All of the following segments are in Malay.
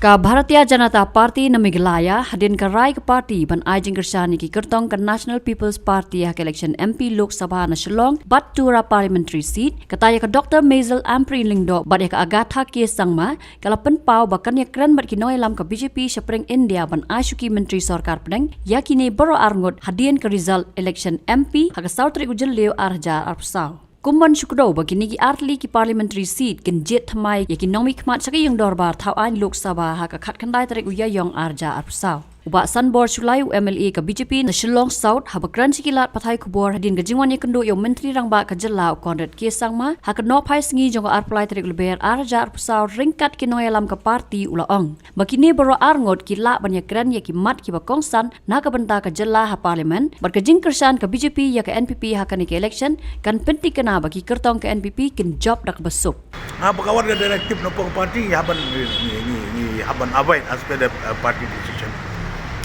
Ka Bharatiya Janata Party na Meghalaya hadin ka rai ka party ban Aijing Kershani ki kertong ka National People's Party hak election MP Lok Sabha na Shillong Battura parliamentary seat kataya ka Dr. Maisel Ampri Lingdo bat ka Agatha ke sangma kalapan pau bakan ya kran bat kinoi lam ka BJP Shapreng India ban Ashuki Menteri Sarkar Penang yakini boro arngot hadin ka result election MP hak Sautri ujel leo arja arpsau Kumban Shukro bagini ki artli ki parliamentary seat kin jet thamai economic mat saki yung dorbar thau an Lok Sabha ha ka khat khandai tarik uya yong arja arpsau Uba Sanbor Shulai MLA ka BJP na Shillong South ha bakran sikilat pathai kubor hadin ka jingwan yakendo yung menteri rangba ka jela kondet ke sangma ha ka no phai singi jong arplai tarik leber arja arpsau ringkat ki noyalam ka party ulaong bakini boro arngot ki la ban yakran ya ki mat ki bakongsan na ka banta ka jela ha parliament bar ka jing kersan ka BJP ya ka NPP ha ka ni election kan penti kana bagi kertong ke NPP kin job dak besuk Pagawat ka direktif no pong party haban ni haban abai as per the party decision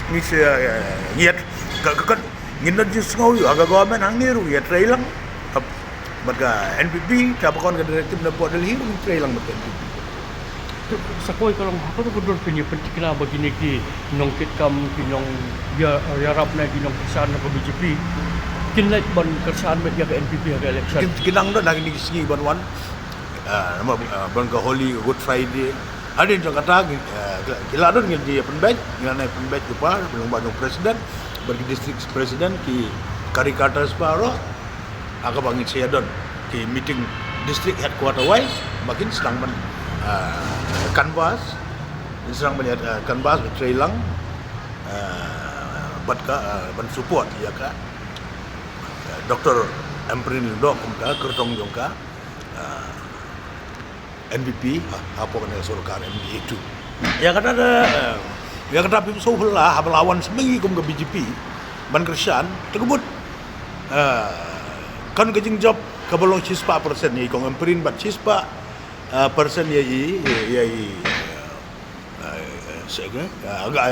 ni yet kan ngindan jis ngau aga government hang niru ya trailang baga NPP tapakon ka direktif na po Delhi ni trailang mat NPP Sakoi kalau apa tu betul punya penting kena begini ki nongkit kam ki nong ya yarap na ki nong kesan ke BJP kinlait ban kesan media ke NPP ke election kinang do nang ni sigi ban nama ban ka Holy Good Friday ada yang kata gila don ngil di penbet ngil na penbet pa belum banyak presiden bagi district presiden ki karikatas paro aga bangit saya don ki meeting district headquarter wise makin sedang canvas sedang melihat canvas trailang ban support ya ka Dr. Amprin Lingdo kumka kertong jongka NPP apa kena Sarkar MDA 2 ya kata ya kata pipu sohlah lawan semengi kum ke BJP ban kersan tegebut kan kejing job kabalong cispa persen ni kong Amprin bat cispa persen ya agak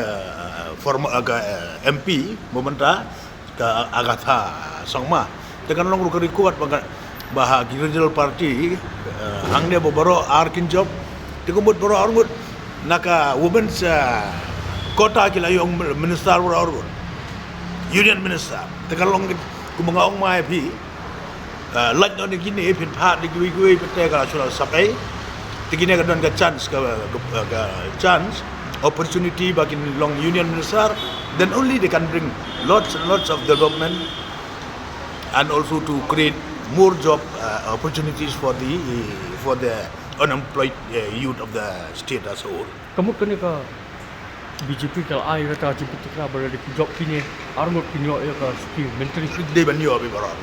formal agak MP mementa ke Agatha sangma tekan long rukari kuat bahag regional party hang dia boro arkin job tikumbut boro arngut naka women's kota kila yung minister boro arngut union minister tekan long kumangaong mai pi lat no ni gini pin phat di gui pete ka sura sakai tigine ka don ka chance chance opportunity bagi long union minister then only they can bring lots and lots of development and also to create more job opportunities for the unemployed youth of the state as a whole. kamu kena ke BJP kalau ai kata jemput kena berada di job kini arngot kini ya ke ski menteri Dia banyo abi baron.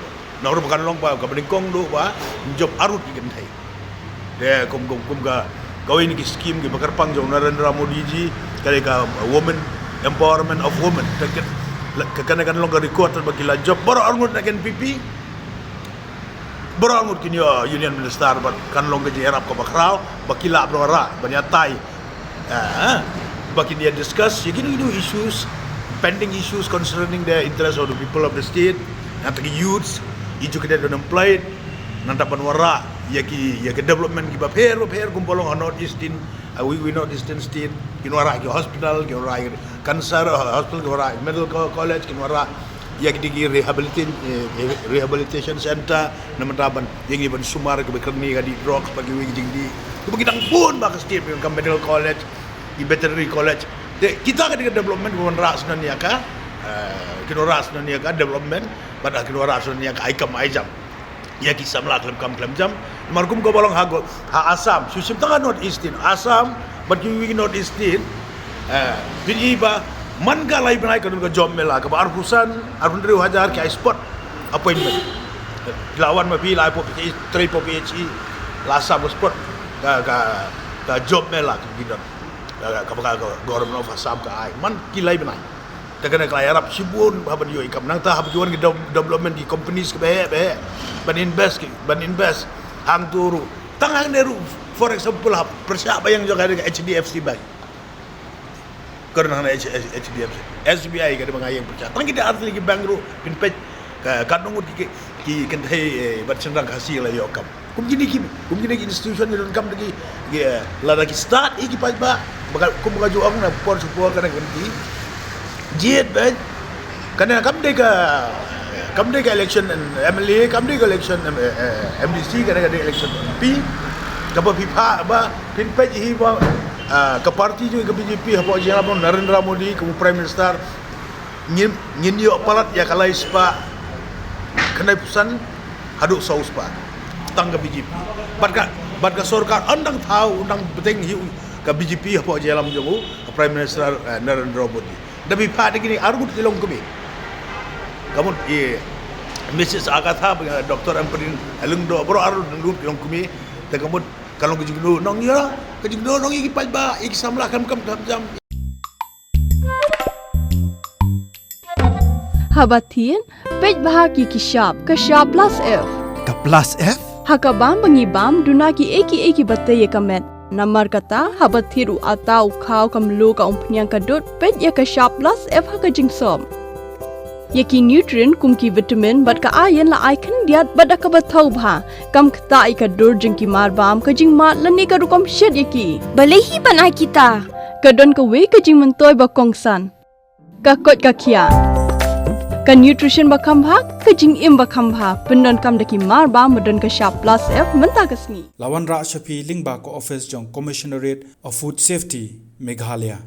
Naur bukan long pa ka beningkong do ba job arut ikan thai. Dia kum ka kawin ki scheme ki bakarpang jong Narendra Modi ji kali ka women empowerment of women. Kan long ka record bagi la job baru arngot nak NPP. Berang kini union minister kan long gaji erap ko bakraw bakila brora banyatai baki dia discuss kini issues pending issues concerning the interest of the people of the state natagi youths educated unemployed nantapan wara yaki development ki baper kumpolong on northeastern we northeastern state kinwara ki hospital kinwara cancer hospital kinwara medical college kinwara yang digi rehabilitation center namataban yang iban sumar ke bekerni di drugs bagi wing di begitu pun bak setiap yang medical college di veterinary college kita ketika development bukan ras dan niaka kino ras dan niaka development pada kino ras dan niaka aikam aijam ya kisah melak klem jam markum ko balong ha Assam susim tengah north eastern Assam bagi wing north eastern biniba man ka lai banai kadun ka job mela ka arhusan arhundri hajar ka spot appointment lawan ma pi lai po tri po PHE lasa spot ka job mela ka gidan ka government of Assam ka ai man ki lai banai takana ka arab sibun haban yo ikam nang ta habuan ki development ki companies ka be ban invest hang turu tangang neru for example persya bayang jo ka HDFC bank karena HDFC SBI kada mangayang percaya tang kita arti lagi bank ru pin pej kadung ki kentai bat sendang hasil la yokam kum gini institution ni kam lagi la lagi start iki pa ba bakal kum baju ang na pon support kana ganti jet ben kana kam de ka election MLA kam de ka election MDC kana ka election MP ka ba pipa ba pin pe hi ba ka parti ju ka BJP hapo jela bon Narendra Modi ka prime minister nyin yo palat ya kalai spa kanai pusan haduk saus pa tang ka BJP bat ka sorkar andang tahu undang beteng hi ka BJP hapo jela mjongu ka prime minister Narendra Modi dabi pa de gini argut tilong kami kamu Mrs. Agatha Dr. Amprin alungdo bro arut nunggu tilong kami te kamu kalau kejigno nong ya kejigno nong iki palba iki samla kam jam Habatin pej bahagi kishap plus F Ka plus F? hakabam bangibam dunaki eki batay kamet namar kata habathiru atau khaw kamlu ka umpnyang kadut pej ya kishap plus F hakajingsom yaki nutrient kumki vitamin bat ka ayan la icon diat bada ka bathau bha kam kta i ka dur jingki mar bam ka jing ma lani ka rukom shed yaki balehi banai kita kadon ka we ka jing mentoy ba kongsan ka kot ka khia ka nutrition ba kham bha ka jing im ba kham bha pendon kam daki mar ba modon ka sharp plus F menta kasni Lawan Ra Shafi Lingba ko office jong Commissionerate of Food Safety Meghalaya